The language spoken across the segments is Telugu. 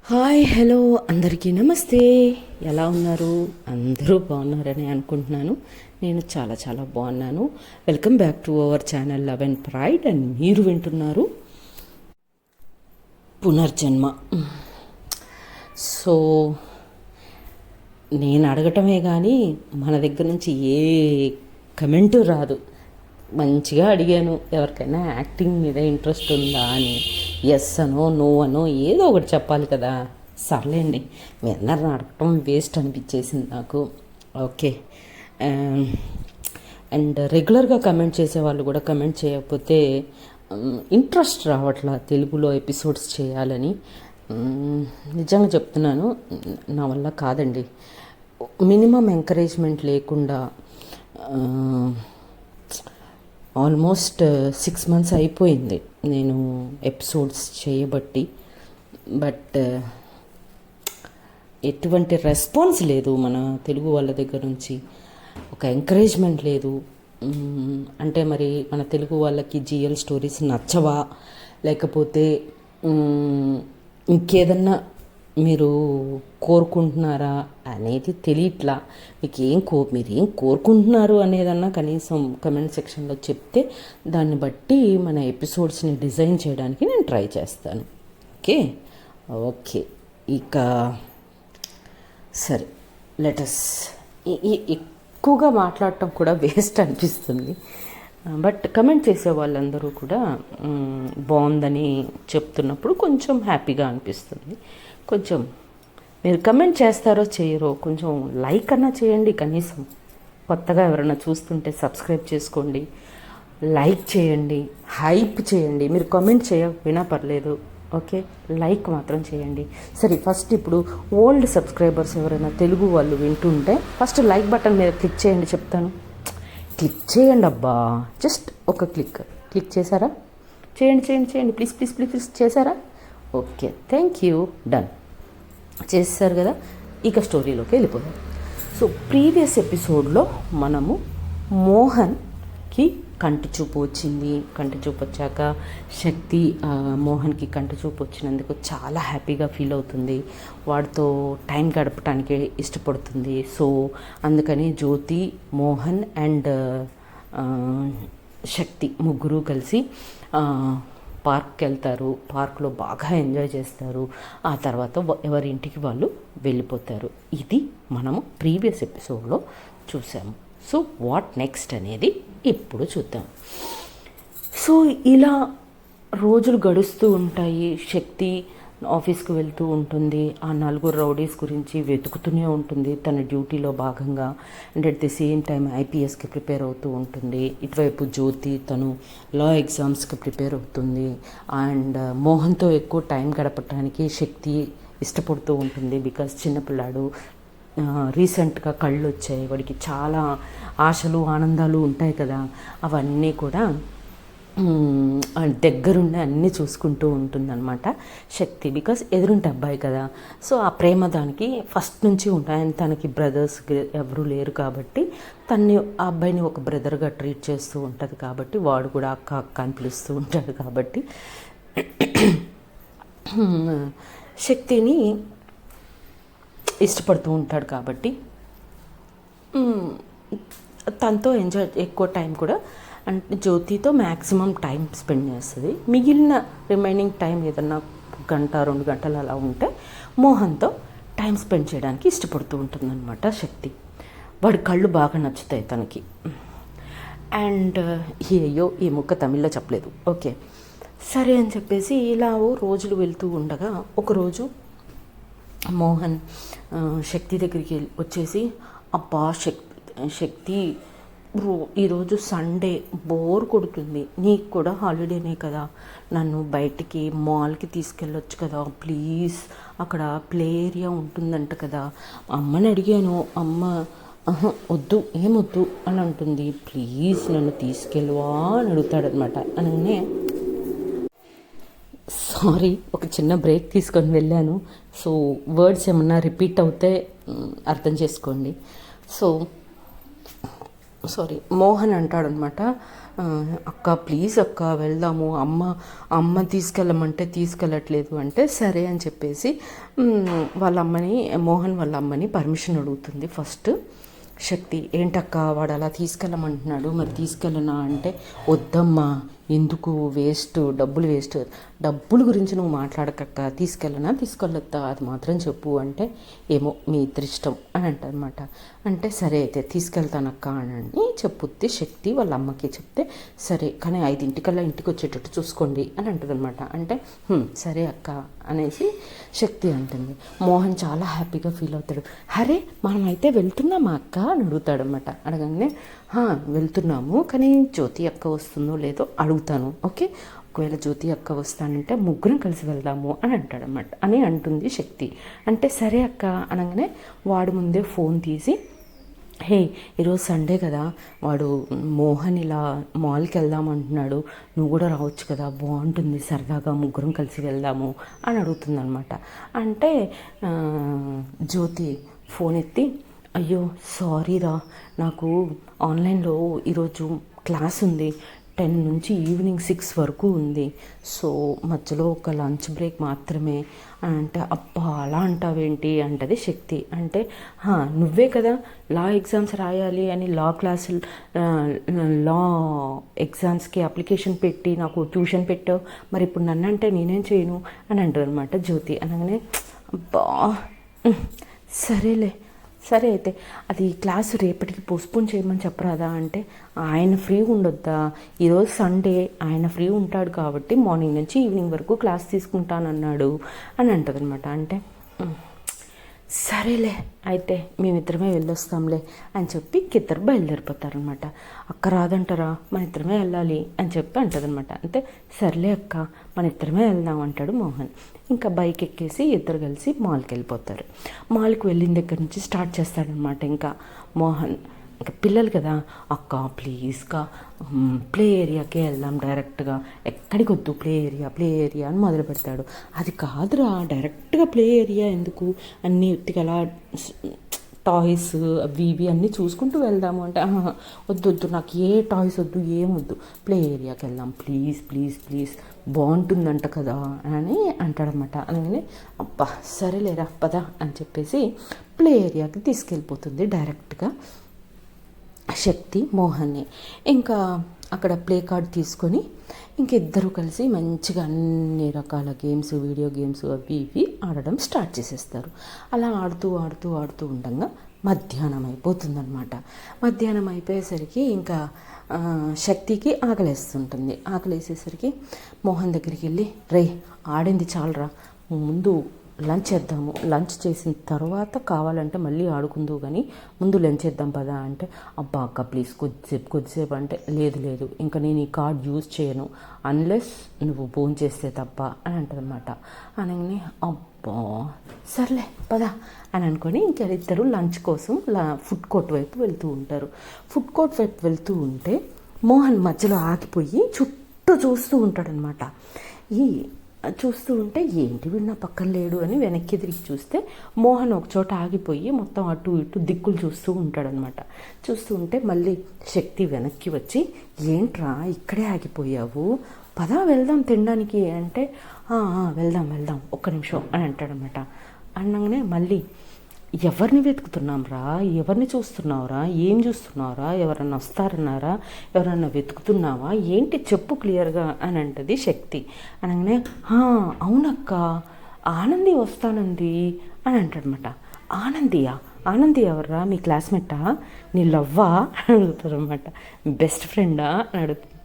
హాయ్ హలో అందరికీ నమస్తే. ఎలా ఉన్నారు? అందరూ బాగున్నారని అనుకుంటున్నాను. నేను చాలా చాలా బాగున్నాను. Welcome back to our channel love and pride. And మీరు వింటున్నారు పునర్జన్మ. సో నేను అడగటమే కానీ మన దగ్గర నుంచి ఏ కమెంటు రాదు. మంచిగా అడిగాను, ఎవరికైనా యాక్టింగ్ మీద ఇంట్రెస్ట్ ఉందా అని. ఎస్ అనో నో అనో ఏదో ఒకటి చెప్పాలి కదా. సర్లేండి, మీ అందరిని అడగటం వేస్ట్ అనిపించేసింది నాకు. ఓకే. అండ్ రెగ్యులర్గా కమెంట్ చేసేవాళ్ళు కూడా కమెంట్ చేయకపోతే ఇంట్రెస్ట్ రావట్లా తెలుగులో ఎపిసోడ్స్ చేయాలని. నిజంగా చెప్తున్నాను, నా వల్ల కాదండి. మినిమం ఎంకరేజ్మెంట్ లేకుండా ఆల్మోస్ట్ 6 months అయిపోయింది నేను ఎపిసోడ్స్ చేయబట్టి. బట్ ఎటువంటి రెస్పాన్స్ లేదు మన తెలుగు వాళ్ళ దగ్గర నుంచి, ఒక ఎంకరేజ్మెంట్ లేదు. అంటే మరి మన తెలుగు వాళ్ళకి జిఎల్ స్టోరీస్ నచ్చవా, లేకపోతే ఇంకేదన్నా మీరు కోరుకుంటున్నారా అనేది తెలియట్లా. మీరు ఏం కోరుకుంటున్నారు అనేదన్నా కనీసం కమెంట్ సెక్షన్లో చెప్తే దాన్ని బట్టి మన ఎపిసోడ్స్ని డిజైన్ చేయడానికి నేను ట్రై చేస్తాను. ఓకే ఓకే ఇక సరే, లెటస్. ఎక్కువగా మాట్లాడటం కూడా వేస్ట్ అనిపిస్తుంది. బట్ కమెంట్ చేసే వాళ్ళందరూ కూడా బాగుందని చెప్తున్నప్పుడు కొంచెం హ్యాపీగా అనిపిస్తుంది. కొంచెం మీరు కమెంట్ చేస్తారో చేయరో కొంచెం లైక్ అన్నా చేయండి కనీసం. కొత్తగా ఎవరైనా చూస్తుంటే సబ్స్క్రైబ్ చేసుకోండి, లైక్ చేయండి, హైప్ చేయండి. మీరు కమెంట్ చేయకపోయినా పర్లేదు, ఓకే, లైక్ మాత్రం చేయండి. సరే, ఫస్ట్ ఇప్పుడు ఓల్డ్ సబ్స్క్రైబర్స్ ఎవరైనా తెలుగు వాళ్ళు వింటుంటే ఫస్ట్ లైక్ బటన్ మీద క్లిక్ చేయండి చెప్తాను. క్లిక్ చేయండి అబ్బా, జస్ట్ ఒక క్లిక్ చేశారా? చేయండి చేయండి చేయండి, ప్లీజ్ ప్లీజ్ ప్లీజ్ ప్లీజ్. చేశారా? Okay, thank you, done. చేస్తారు కదా. ఇక స్టోరీలోకి వెళ్ళిపోదాం. సో ప్రీవియస్ ఎపిసోడ్లో మనము మోహన్కి కంటి చూపు వచ్చింది. కంటి చూపు వచ్చాక శక్తి మోహన్కి కంటి చూపు వచ్చినందుకు చాలా హ్యాపీగా ఫీల్ అవుతుంది. వాడితో టైం గడపడానికి ఇష్టపడుతుంది. సో అందుకని జ్యోతి, మోహన్ అండ్ శక్తి ముగ్గురు కలిసి పార్క్కి వెళ్తారు. పార్క్లో బాగా ఎంజాయ్ చేస్తారు. ఆ తర్వాత ఎవరింటికి వాళ్ళు వెళ్ళిపోతారు. ఇది మనము ప్రీవియస్ ఎపిసోడ్లో చూసాము. సో వాట్ నెక్స్ట్ అనేది ఇప్పుడు చూద్దాం. సో ఇలా రోజులు గడుస్తూ ఉంటాయి. శక్తి ఆఫీస్కి వెళ్తూ ఉంటుంది. ఆ 4 రౌడీస్ గురించి వెతుకుతూనే ఉంటుంది తన డ్యూటీలో భాగంగా. And at the same time ఐపీఎస్కి ప్రిపేర్ అవుతూ ఉంటుంది. ఇటువైపు జ్యోతి తను లా ఎగ్జామ్స్కి ప్రిపేర్ అవుతుంది. అండ్ మోహన్తో ఎక్కువ టైం గడపడానికి శక్తి ఇష్టపడుతూ ఉంటుంది. బికాజ్ చిన్నపిల్లాడు, రీసెంట్గా కళ్ళు వచ్చాయి, వాడికి చాలా ఆశలు ఆనందాలు ఉంటాయి కదా. అవన్నీ కూడా దగ్గరుండి అన్నీ చూసుకుంటూ ఉంటుందన్నమాట శక్తి. బికాస్ ఎదురుంటే అబ్బాయి కదా. సో ఆ ప్రేమ దానికి ఫస్ట్ నుంచి ఉంటాయి. తనకి బ్రదర్స్ ఎవరు లేరు కాబట్టి ఆ అబ్బాయిని ఒక బ్రదర్గా ట్రీట్ చేస్తూ ఉంటుంది. కాబట్టి వాడు కూడా అక్క అక్క అని పిలుస్తూ ఉంటాడు. కాబట్టి శక్తిని ఇష్టపడుతూ ఉంటాడు. కాబట్టి తనతో ఎక్కువ టైం కూడా అంటే జ్యోతితో మ్యాక్సిమం టైం స్పెండ్ చేస్తుంది. మిగిలిన రిమైనింగ్ టైం ఏదన్నా 1-2 గంటలు అలా ఉంటే మోహన్తో టైం స్పెండ్ చేయడానికి ఇష్టపడుతూ ఉంటుందన్నమాట శక్తి. వాడి కళ్ళు బాగా నచ్చుతాయి తనకి. అండ్ అయ్యో ఈ ముక్క తమిళ్లో చెప్పలేదు. ఓకే సరే అని చెప్పేసి ఇలా రోజులు వెళ్తూ ఉండగా ఒకరోజు మోహన్ శక్తి దగ్గరికి వచ్చేసి, అబ్బా శక్తి ఈరోజు సండే బోర్ కొడుతుంది, నీకు కూడా హాలిడేనే కదా, నన్ను బయటికి మాల్కి తీసుకెళ్ళొచ్చు కదా ప్లీజ్, అక్కడ ప్లే ఏరియా ఉంటుందంట కదా. అమ్మని అడిగాను, అమ్మ వద్దు ఏమొద్దు అని అంటుంది. ప్లీజ్ నన్ను తీసుకెళ్ళవా అని అడుగుతాడనమాట. అనగానే సారీ, ఒక చిన్న బ్రేక్ తీసుకొని వెళ్ళాను. సో వర్డ్స్ ఏమన్నా రిపీట్ అవుతే అర్థం చేసుకోండి. సో సారీ, మోహన్ అంటాడనమాట, అక్క ప్లీజ్ అక్క వెళ్దాము, అమ్మ తీసుకెళ్ళమంటే తీసుకెళ్ళట్లేదు అంటే సరే అని చెప్పేసి వాళ్ళ అమ్మని, మోహన్ వాళ్ళ అమ్మని పర్మిషన్ అడుగుతుంది ఫస్ట్ శక్తి. ఏంటక్క వాడు అలా తీసుకెళ్ళమంటున్నాడు, మరి తీసుకెళ్ళనా అంటే వద్దమ్మా, ఎందుకు వేస్ట్, డబ్బులు వేస్ట్, డబ్బుల గురించి నువ్వు మాట్లాడకక్క, తీసుకెళ్ళనా తీసుకెళ్ళొద్దా అది మాత్రం చెప్పు అంటే ఏమో మీ ఇద్దరి ఇష్టం అని అంటనమాట. అంటే సరే అయితే తీసుకెళ్తానక్క అని చెప్పుద్ది శక్తి వాళ్ళ అమ్మకి. చెప్తే సరే కానీ 5 ఇంటికి వచ్చేటట్టు చూసుకోండి అని అంటుందన్నమాట. అంటే సరే అక్క అనేసి శక్తి అంటుంది. మోహన్ చాలా హ్యాపీగా ఫీల్ అవుతాడు. అరే మనమైతే వెళ్తున్నామా అక్క అని అడుగుతాడనమాట. అడగగానే వెళ్తున్నాము, కానీ జ్యోతి అక్క వస్తుందో లేదో అడుగుతాను, ఓకే ఒకవేళ జ్యోతి అక్క వస్తానంటే ముగ్గురం కలిసి వెళ్దాము అని అంటాడనమాట అని అంటుంది శక్తి. అంటే సరే అక్క అనగానే వాడు ముందే ఫోన్ తీసి, హే ఈరోజు సండే కదా, వాడు మోహన్ ఇలా మాల్కి వెళ్దామంటున్నాడు, నువ్వు కూడా రావచ్చు కదా, బాగుంటుంది సరదాగా ముగ్గురం కలిసి వెళ్దాము అని అడుగుతుందనమాట. అంటే జ్యోతి ఫోన్ ఎత్తి, అయ్యో సారీ రా, నాకు ఆన్లైన్లో ఈరోజు క్లాస్ ఉంది, 10 నుంచి ఈవినింగ్ 6 వరకు ఉంది, సో మధ్యలో ఒక లంచ్ బ్రేక్ మాత్రమే అంటే. అబ్బా అలా అంటావేంటి అంటది శక్తి. అంటే నువ్వే కదా లా ఎగ్జామ్స్ రాయాలి అని లా ఎగ్జామ్స్కి అప్లికేషన్ పెట్టి నాకు ట్యూషన్ పెట్టావు, మరి ఇప్పుడు నన్ను అంటే నేనేం చేయను అని అంటారు అనమాట జ్యోతి. అనగానే అబ్బా సరే అయితే అది క్లాసు రేపటికి పోస్ట్పోన్ చేయమని చెప్పరాదా అంటే, ఆయన ఫ్రీ ఉండొద్దా, ఈరోజు సండే ఆయన ఫ్రీ ఉంటాడు కాబట్టి మార్నింగ్ నుంచి ఈవినింగ్ వరకు క్లాస్ తీసుకుంటానన్నాడు అని అంటుంది అనమాట. అంటే సరేలే అయితే మేమిద్దరమే వెళ్ళొస్తాంలే అని చెప్పి ఇద్దరు బయలుదేరిపోతారనమాట. అక్క రాదంటారా, మన ఇద్దరమే వెళ్ళాలి అని చెప్పి అంటదనమాట. అంటే సర్లే అక్క మన ఇద్దరమే వెళ్దాం అంటాడు మోహన్. ఇంకా బైక్ ఎక్కేసి ఇద్దరు కలిసి మాల్కి వెళ్ళిపోతారు. మాల్కి వెళ్ళిన దగ్గర నుంచి స్టార్ట్ చేస్తాడనమాట ఇంకా మోహన్. ఇంకా పిల్లలు కదా, అక్క ప్లీజ్గా ప్లే ఏరియాకే వెళ్దాం డైరెక్ట్గా, ఎక్కడికి వద్దు ప్లే ఏరియా అని మొదలు పెడతాడు. అది కాదురా, డైరెక్ట్గా ప్లే ఏరియా ఎందుకు, అన్నీ ఉత్తిగా అలా టాయ్స్ అవి ఇవి అన్నీ చూసుకుంటూ వెళ్దాము అంటే వద్దు నాకు ఏ టాయ్స్ వద్దు ఏమొద్దు, ప్లే ఏరియాకి వెళ్దాం ప్లీజ్ బాగుంటుందంట కదా అని అంటాడనమాట. అనగానే అబ్బా సరేలేరా పద అని చెప్పేసి ప్లే ఏరియాకి తీసుకెళ్ళిపోతుంది డైరెక్ట్గా శక్తి మోహన్ని. ఇంకా అక్కడ ప్లే కార్డ్ తీసుకొని ఇంక ఇద్దరు కలిసి మంచిగా అన్ని రకాల గేమ్స్, వీడియో గేమ్స్ అవి ఇవి ఆడడం స్టార్ట్ చేసేస్తారు. అలా ఆడుతూ ఉండగా మధ్యాహ్నం అయిపోతుందన్నమాట. మధ్యాహ్నం అయిపోయేసరికి ఇంకా శక్తికి ఆకలేస్తుంటుంది. ఆకలేసేసరికి మోహన్ దగ్గరికి వెళ్ళి, రే ఆడింది చాలరా, ముందు లంచ్ చేద్దాము, లంచ్ చేసిన తర్వాత కావాలంటే మళ్ళీ ఆడుకుందు కానీ ముందు లంచ్ చేద్దాం పదా అంటే, అబ్బా అక్క ప్లీజ్ కొద్దిసేపు అంటే, లేదు ఇంకా నేను ఈ కార్డ్ యూజ్ చేయను అన్లెస్ నువ్వు ఫోన్ చేస్తే తప్ప అని అంటదన్నమాట. అనగానే అబ్బా సర్లే పదా అని అనుకొని ఇంకా ఇద్దరు లంచ్ కోసం ఫుడ్ కోర్ట్ వైపు వెళ్తూ ఉంటారు. ఫుడ్ కోర్ట్ వైపు వెళ్తూ ఉంటే మోహన్ మధ్యలో ఆగిపోయి చుట్టూ చూస్తూ ఉంటాడనమాట. చూస్తూ ఉంటే ఏంటి వీడు నా పక్కన లేడు అని వెనక్కి తిరిగి చూస్తే మోహన్ ఒక చోట ఆగిపోయి మొత్తం అటు ఇటు దిక్కులు చూస్తూ ఉంటాడనమాట. చూస్తూ ఉంటే మళ్ళీ శక్తి వెనక్కి వచ్చి, ఏంట్రా ఇక్కడే ఆగిపోయావు, పదా వెళ్దాం తినడానికి అంటే, వెళ్దాం ఒక్క నిమిషం అని అంటాడనమాట. అనగానే మళ్ళీ ఎవరిని వెతుకుతున్నాం రా, ఎవరిని చూస్తున్నావురా, ఏం చూస్తున్నావురా, ఎవరన్నా వస్తారన్నారా, ఎవరన్నా వెతుకుతున్నావా ఏంటి చెప్పు క్లియర్గా అని అంటది శక్తి. అనగానే అవునక్క ఆనంది వస్తానంది అని అంటాడనమాట. ఆనంది ఎవర్రా, మీ క్లాస్మేటా, నీ లవ్వా అని అడుగుతారనమాట. బెస్ట్ ఫ్రెండా అని అడుగుతుంది.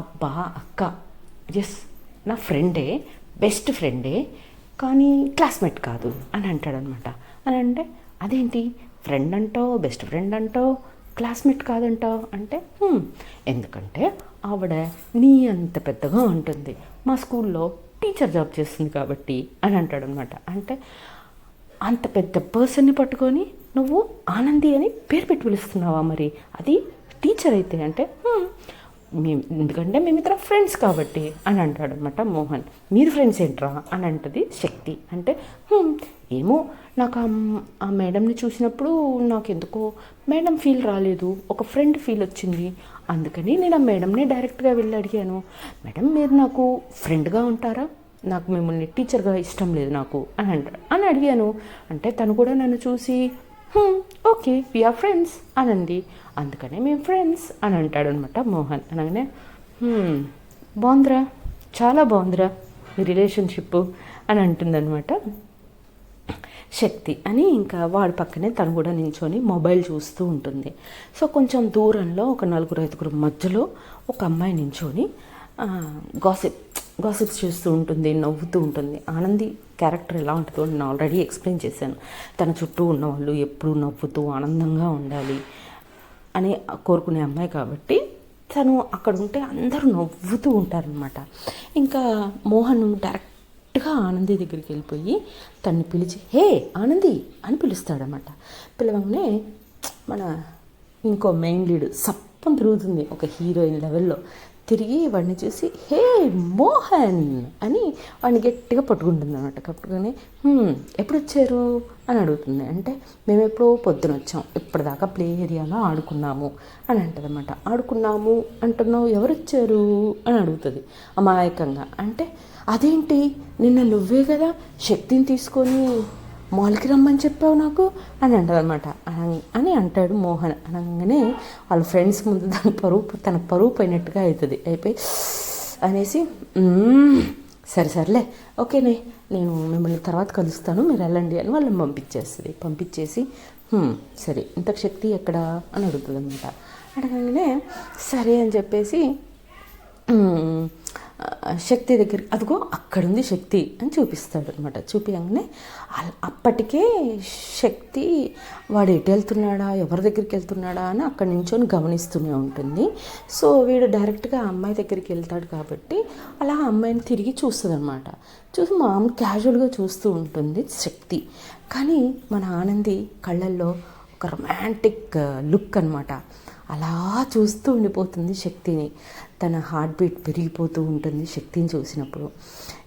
అబ్బా అక్క ఎస్ నా ఫ్రెండే, బెస్ట్ ఫ్రెండే, కానీ క్లాస్మేట్ కాదు అని అంటాడనమాట. అని అంటే అదేంటి ఫ్రెండ్ అంటావు, బెస్ట్ ఫ్రెండ్ అంటావు, క్లాస్మేట్ కాదంటావు అంటే, ఎందుకంటే ఆవిడ నీ అంత పెద్దగా ఉంటుంది, మా స్కూల్లో టీచర్ జాబ్ చేస్తుంది కాబట్టి అని అంటాడనమాట. అంటే అంత పెద్ద పర్సన్ని పట్టుకొని నువ్వు ఆనంది అని పేరు పెట్టి పిలుస్తున్నావా, మరి అది టీచర్ అయితే అంటే ఎందుకంటే మేమిద్దరం ఫ్రెండ్స్ కాబట్టి అని అంటాడనమాట మోహన్. మీరు ఫ్రెండ్స్ ఏంట్రా అని అంటది శక్తి. అంటే ఏమో నాకు ఆ మేడంని చూసినప్పుడు నాకు ఎందుకో మేడం ఫీల్ రాలేదు, ఒక ఫ్రెండ్ ఫీల్ వచ్చింది, అందుకని నేను ఆ మేడంని డైరెక్ట్గా వెళ్ళి అడిగాను, మేడం మీరు నాకు ఫ్రెండ్గా ఉంటారా, నాకు మిమ్మల్ని టీచర్గా ఇష్టం లేదు నాకు అని అడిగాను. అంటే తను కూడా నన్ను చూసి ఓకే వీఆర్ ఫ్రెండ్స్ అనండి, అందుకనే మేము ఫ్రెండ్స్ అని అంటాడనమాట మోహన్. అనగానే బాగుందిరా, చాలా బాగుందిరా మీ రిలేషన్షిప్ అని అంటుందన్నమాట శక్తి. అని ఇంకా వాడి పక్కనే తను కూడా నించొని మొబైల్ చూస్తూ ఉంటుంది. సో కొంచెం దూరంలో ఒక 4-5 మధ్యలో ఒక అమ్మాయి నించొని గాసిప్స్ చేస్తూ ఉంటుంది, నవ్వుతూ ఉంటుంది. ఆనంది క్యారెక్టర్ ఎలా ఉంటుందో నేను ఆల్రెడీ ఎక్స్ప్లెయిన్ చేశాను. తన చుట్టూ ఉన్నవాళ్ళు ఎప్పుడూ నవ్వుతూ ఆనందంగా ఉండాలి అని కోరుకునే అమ్మాయి కాబట్టి తను అక్కడ ఉంటే అందరూ నవ్వుతూ ఉంటారనమాట. ఇంకా మోహన్ డైరెక్ట్గా ఆనంది దగ్గరికి వెళ్ళిపోయి తన్ని పిలిచి హే ఆనంది అని పిలుస్తాడనమాట. పిలవగానే మన ఇంకో మెయిన్ లీడ్ సప్పని తిరుగుతుంది ఒక హీరోయిన్ లెవెల్లో, తిరిగి వాడిని చూసి హే మోహన్ అని వాడిని గట్టిగా పట్టుకుంటుంది అనమాట. పట్టుకొని ఎప్పుడు వచ్చారు అని అడుగుతుంది. అంటే మేము ఎప్పుడో పొద్దున వచ్చాం, ఇప్పటిదాకా ప్లే ఏరియాలో ఆడుకున్నాము అని అంటుంది అనమాట. ఆడుకున్నాము అంటున్నావు, ఎవరు వచ్చారు అని అడుగుతుంది అమాయకంగా. అంటే అదేంటి నిన్న నువ్వే కదా శక్తిని తీసుకొని మాల్కి రమ్మని చెప్పావు నాకు అని అంటదనమాట. అని అంటాడు మోహన్. అనగానే వాళ్ళ ఫ్రెండ్స్ ముందు తన పరువు పోయినట్టుగా అవుతుంది. అయిపోయి అనేసి సరేలే ఓకేనే నేను మిమ్మల్ని తర్వాత కలుస్తాను మీరు వెళ్ళండి అని వాళ్ళని పంపించేసి సరే ఇంతకు శక్తి ఎక్కడా అని అడుగుతుంది అనమాట. అడగగానే సరే అని చెప్పేసి శక్తి దగ్గర అదిగో అక్కడుంది శక్తి అని చూపిస్తాడు అనమాట. చూపించగానే అప్పటికే శక్తి వాడు ఎటు వెళ్తున్నాడా ఎవరి దగ్గరికి వెళ్తున్నాడా అని అక్కడి నుంచొని గమనిస్తూనే ఉంటుంది. సో వీడు డైరెక్ట్గా ఆ అమ్మాయి దగ్గరికి వెళ్తాడు కాబట్టి అలా ఆ అమ్మాయిని తిరిగి చూస్తుంది అనమాట. చూసి మామూలు క్యాజువల్గా చూస్తూ ఉంటుంది శక్తి. కానీ మన ఆనంది కళ్ళల్లో ఒక రొమాంటిక్ లుక్ అనమాట. అలా చూస్తూ ఉండిపోతుంది శక్తిని. తన హార్ట్ బీట్ పెరిగిపోతూ ఉంటుంది శక్తిని చూసినప్పుడు.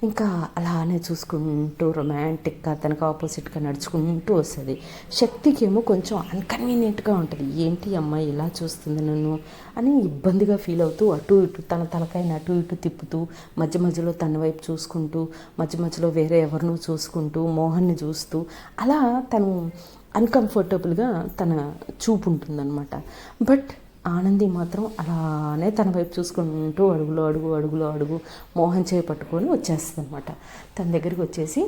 ఇంకా అలానే చూసుకుంటూ రొమాంటిక్గా తనకు ఆపోజిట్గా నడుచుకుంటూ వస్తుంది. శక్తికి ఏమో కొంచెం అన్కన్వీనియంట్గా ఉంటుంది, ఏంటి అమ్మాయి ఇలా చూస్తుంది నన్ను అని ఇబ్బందిగా ఫీల్ అవుతూ అటు ఇటు తన తలకాయని అటు ఇటు తిప్పుతూ మధ్యలో తన వైపు చూసుకుంటూ మధ్యలో వేరే ఎవరినో చూసుకుంటూ మోహన్ని చూస్తూ అలా తను అన్కంఫర్టబుల్గా తన చూపు ఉంటుందన్నమాట. బట్ ఆనంది మాత్రం అలానే తన వైపు చూసుకుంటూ అడుగులో అడుగు మోహన్ చేయి పట్టుకొని వచ్చేస్తుంది అనమాట. తన దగ్గరికి వచ్చేసి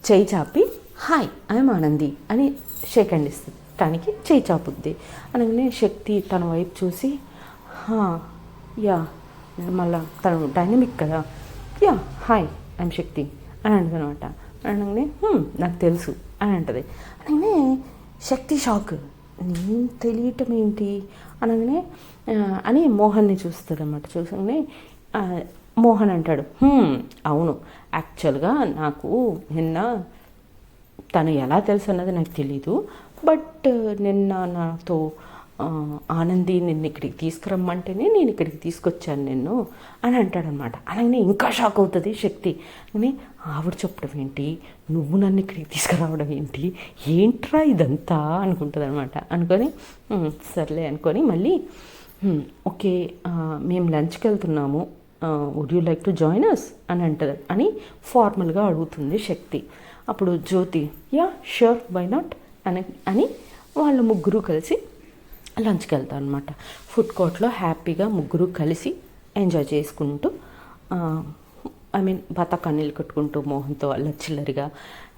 చేయి చాపి హాయ్ ఐఎమ్ ఆనంది అని షేక్ హ్యాండ్ ఇస్తుంది. తనకి చేయి చాపుద్ది. అనగానే శక్తి తన వైపు చూసి యా మళ్ళా తను డైనమిక్ కదా, యా హాయ్ ఐఎమ్ శక్తి అని అంటుంది అనమాట. అనగానే నాకు తెలుసు అని అంటది. అనగానే శక్తి షాక్, నేను తెలియటం ఏంటి అనగానే అని మోహన్ని చూస్తుంది అన్నమాట. చూసగానే మోహన్ అంటాడు అవును యాక్చువల్గా నాకు నిన్న తను ఎలా తెలుసు అన్నది నాకు తెలీదు, బట్ నిన్న నాతో ఆనంది నిన్ను ఇక్కడికి తీసుకురమ్మంటేనే నేను ఇక్కడికి తీసుకొచ్చాను నిన్ను అని అంటాడనమాట. అలాగే ఇంకా షాక్ అవుతుంది శక్తి. అని ఆవిడ చెప్పడం ఏంటి, నువ్వు నన్ను ఇక్కడికి తీసుకురావడం ఏంటి, ఏంట్రా ఇదంతా అనుకుంటుంది అనమాట. అనుకొని సర్లే అనుకొని మళ్ళీ ఓకే మేము లంచ్కి వెళ్తున్నాము, would you like to join us అని అంటది అని ఫార్మల్గా అడుగుతుంది శక్తి. అప్పుడు Jyothi yeah sure why not అని వాళ్ళు ముగ్గురు కలిసి లంచ్కి వెళ్తారు అనమాట. ఫుడ్ కోర్ట్లో హ్యాపీగా ముగ్గురు కలిసి ఎంజాయ్ చేసుకుంటూ బతకన్నీళ్ళు కట్టుకుంటూ మోహన్తో చిల్లరిగా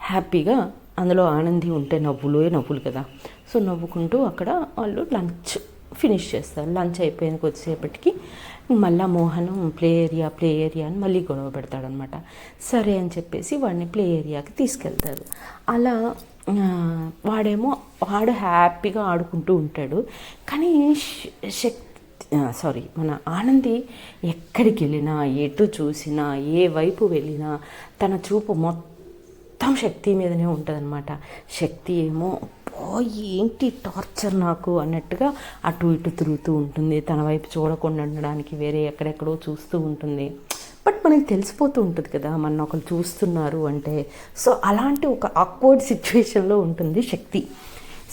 హ్యాపీగా, అందులో ఆనంది ఉంటే నవ్వులు కదా, సో నవ్వుకుంటూ అక్కడ వాళ్ళు లంచ్ ఫినిష్ చేస్తారు. లంచ్ అయిపోయిన కొద్దిసేపటికి మళ్ళీ మోహన్ ప్లే ఏరియా అని మళ్ళీ గొడవ పెడతాడనమాట. సరే అని చెప్పేసి వాడిని ప్లే ఏరియాకి తీసుకెళ్తారు. అలా వాడు హ్యాపీగా ఆడుకుంటూ ఉంటాడు. కానీ మన ఆనంది ఎక్కడికి వెళ్ళినా ఎటు చూసినా ఏ వైపు వెళ్ళినా తన చూపు మొత్తం శక్తి మీదనే ఉంటుంది అనమాట. శక్తి ఏమో "ఓ, ఏంటి టార్చర్ నాకు" అన్నట్టుగా అటు ఇటు తిరుగుతూ ఉంటుంది. తన వైపు చూడకుండా ఉండడానికి వేరే ఎక్కడెక్కడో చూస్తూ ఉంటుంది. బట్ మనకి తెలిసిపోతూ ఉంటుంది కదా, మన ఒకరు చూస్తున్నారు అంటే. సో అలాంటి ఒక ఆక్వర్డ్ సిచ్యువేషన్లో ఉంటుంది శక్తి.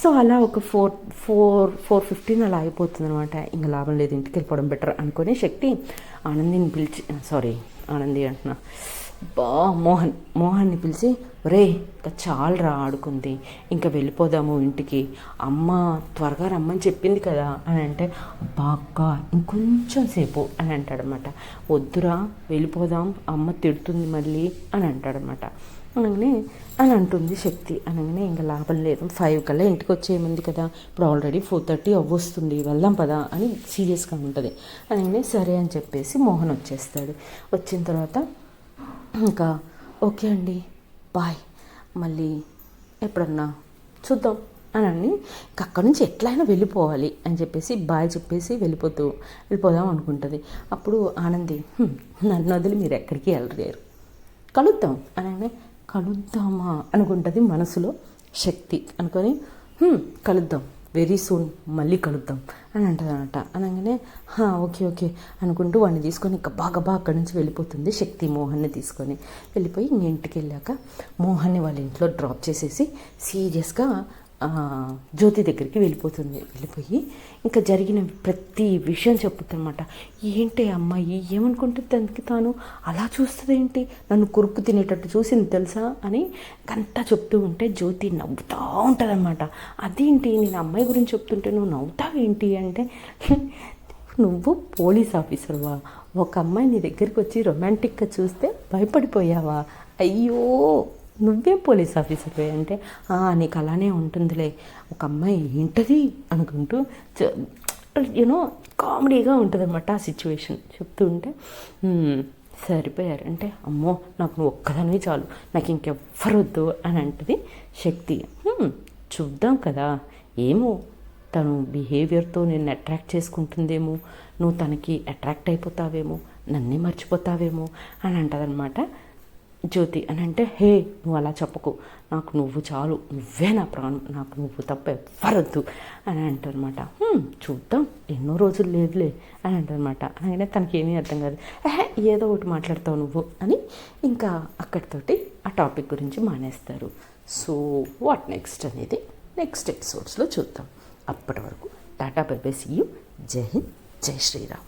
సో అలా ఒక 4:15 అలా అయిపోతుంది అనమాట. ఇంకా లాభం లేదు, ఇంటికి వెళ్ళిపోవడం బెటర్ అనుకునే శక్తి ఆనందిని పిలిచి, సారీ ఆనంది అంటున్నా, మోహన్ని పిలిచి, "రే, ఇంకా చాలురా ఆడుకుంది, ఇంకా వెళ్ళిపోదాము ఇంటికి, అమ్మ త్వరగా రమ్మని చెప్పింది కదా" అని అంటే, "బాగా ఇంకొంచెం సేపు" అని అంటాడనమాట. "వద్దురా, వెళ్ళిపోదాం, అమ్మ తిడుతుంది మళ్ళీ" అని అంటాడనమాట. అనగానే అని అంటుంది శక్తి. అనగానే ఇంకా లాభం లేదు, 5 కల్లా ఇంటికి వచ్చేయమంది కదా, ఇప్పుడు ఆల్రెడీ 4:30 అవ్వొస్తుంది, వెళ్దాం పదా అని సీరియస్గా ఉంటుంది. అనగానే సరే అని చెప్పేసి మోహన్ వచ్చేస్తాడు. వచ్చిన తర్వాత ఇంకా "ఓకే అండి, బాయ్, మళ్ళీ ఎప్పుడన్నా చూద్దాం" అని ఇంక అక్కడి నుంచి ఎట్లయినా వెళ్ళిపోవాలి అని చెప్పేసి బాయ్ చెప్పేసి వెళ్ళిపోదాం అనుకుంటుంది. అప్పుడు ఆనంది, "నన్ను వదిలి మీరు ఎక్కడికి వెళ్ళలేరు, కలుద్దాం" అనగానే "కలుద్దామా" అనుకుంటుంది మనసులో శక్తి. అనుకొని "కలుద్దాం, వెరీ సూన్, మళ్ళీ కలుద్దాం" అని అంటుంది అనమాట. అనగానే ఓకే ఓకే అనుకుంటూ వాడిని తీసుకొని ఇంకా బాగా అక్కడి నుంచి వెళ్ళిపోతుంది శక్తి. మోహన్ని తీసుకొని వెళ్ళిపోయి ఇంక ఇంటికి వెళ్ళాక మోహన్ని వాళ్ళ ఇంట్లో డ్రాప్ చేసేసి సీరియస్గా జ్యోతి దగ్గరికి వెళ్ళిపోయి ఇంకా జరిగిన ప్రతి విషయం చెప్పుతుందన్నమాట. "ఏంటి అమ్మాయి ఏమనుకుంటుంది, దానికి తాను అలా చూస్తుంది ఏంటి, నన్ను కొరుక్కు తినేటట్టు చూసింది తెలుసా" అని అంతా చెప్తూ ఉంటే జ్యోతి నవ్వుతూ ఉంటుంది అనమాట. "అదేంటి, నేను అమ్మాయి గురించి చెప్తుంటే నువ్వు నవ్వుతావేంటి" అంటే, "నువ్వు పోలీస్ ఆఫీసర్వా, ఒక అమ్మాయి నీ దగ్గరికి వచ్చి రొమాంటిక్గా చూస్తే భయపడిపోయావా, అయ్యో నువ్వే పోలీస్ ఆఫీసర్వే" అంటే, "నీకు అలానే ఉంటుందిలే, ఒక అమ్మాయి ఏంటది" అనుకుంటూ కామెడీగా ఉంటుంది అనమాట ఆ సిచ్యువేషన్. చెప్తూ ఉంటే సరిపోయారు అంటే, "అమ్మో, నాకు నువ్వు ఒక్కదానివి చాలు, నాకు ఇంకెవ్వరు వద్దు" అని అంటుంది శక్తి. చూద్దాం కదా, ఏమో తను బిహేవియర్తో నిన్ను అట్రాక్ట్ చేసుకుంటుందేమో, నువ్వు తనకి అట్రాక్ట్ అయిపోతావేమో, నన్నే మర్చిపోతావేమో అని అంటదనమాట జ్యోతి. అని అంటే, "హే, నువ్వు అలా చెప్పకు, నాకు నువ్వు చాలు, నువ్వే నా ప్రాణం, నాకు నువ్వు తప్ప ఎవ్వరొద్దు" అని అంటారనమాట. చూద్దాం, ఎన్నో రోజులు లేదులే" అని అంటారనమాట. అనగానే తనకి ఏమీ అర్థం కాదు. ఏదో ఒకటి మాట్లాడతావు నువ్వు" అని ఇంకా అక్కడితోటి ఆ టాపిక్ గురించి మానేస్తారు. సో వాట్ నెక్స్ట్ అనేది నెక్స్ట్ ఎపిసోడ్స్లో చూద్దాం. అప్పటి వరకు tata bye bye, see you, జై హింద్, జై శ్రీరామ్.